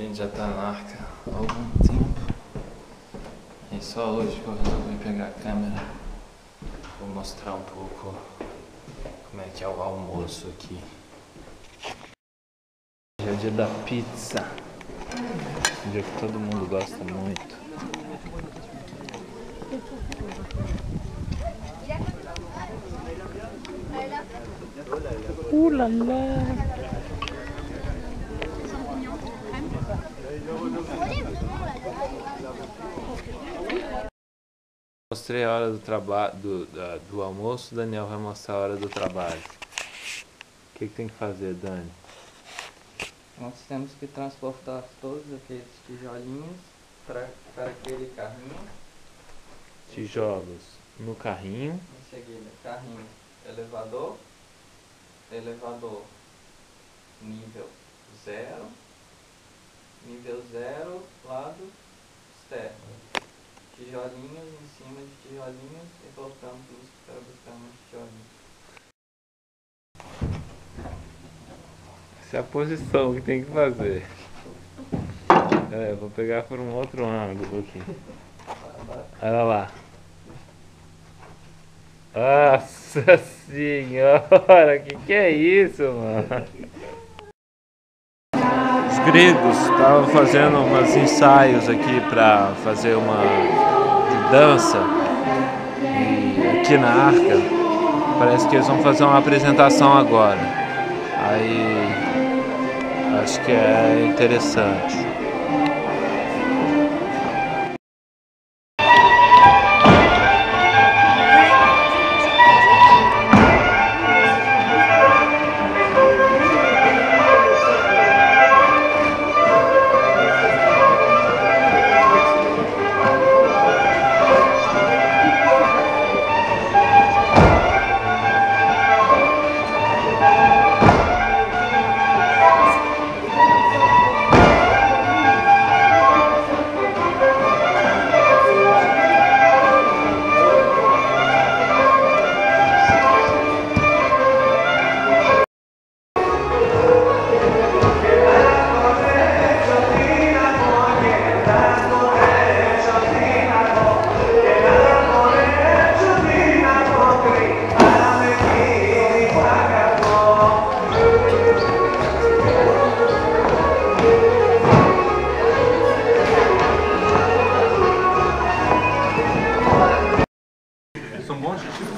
gente já tá na Arca há algum tempo. E só hoje que eu resolvi pegar a câmera. Vou mostrar um pouco como é que é o almoço aqui. Hoje é o dia da pizza. Um dia que todo mundo gosta muito. Lá lá. Mostrei a hora do trabalho do almoço, o Daniel vai mostrar a hora do trabalho. O que tem que fazer, Dani? Nós temos que transportar todos aqueles tijolinhos para aquele carrinho. Tijolos no carrinho. Em seguida, carrinho, elevador, elevador nível 0, nível 0, lado externo. Tijolinhos em cima de tijolinhos e voltamos para buscar mais tijolinhos. Essa é a posição que tem que fazer. Vou pegar por um outro ângulo aqui. Olha lá. Nossa senhora, que é isso, mano? Os gregos estavam fazendo uns ensaios aqui para fazer uma dança. E aqui na Arca, parece que eles vão fazer uma apresentação agora. Aí acho que é interessante.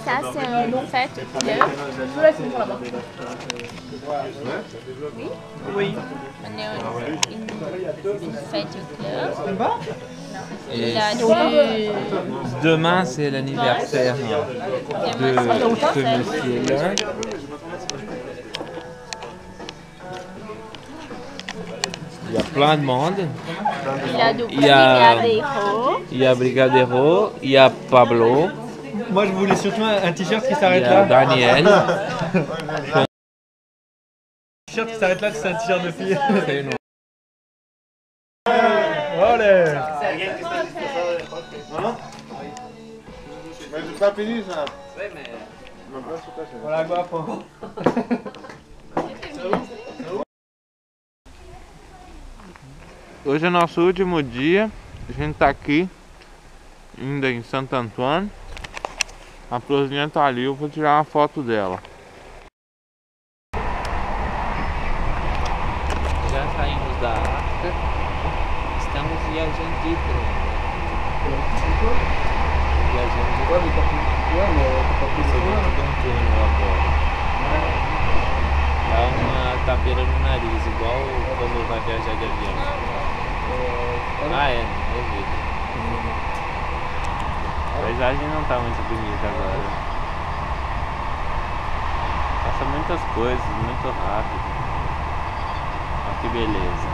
Ça, c'est un fait couleur. Oui. On est une fête couleur. Il a du... Demain, c'est l'anniversaire de ce monsieur-là. Il y a plein de monde. Il y a Brigadeiro, il y a Pablo. Moi je voulais surtout un t-shirt qui s'arrête Il y a là. Daniel. Un t-shirt qui s'arrête là, c'est un t-shirt de fille. Allez. Mais c'est pas fini ça. Oui, mais... Voilà, guapo. Hoje é nosso último dia. A gente tá aqui, ainda em Santo Antônio. A florzinha tá ali, eu vou tirar uma foto dela. Já saímos da Arca. Estamos viajando de trem. Viajando de agora. Dá uma tapeira no nariz, igual quando vai viajar de avião. Ah, é, eu vi. A paisagem não tá muito bonita agora. Passa muitas coisas, muito rápido. Olha que beleza.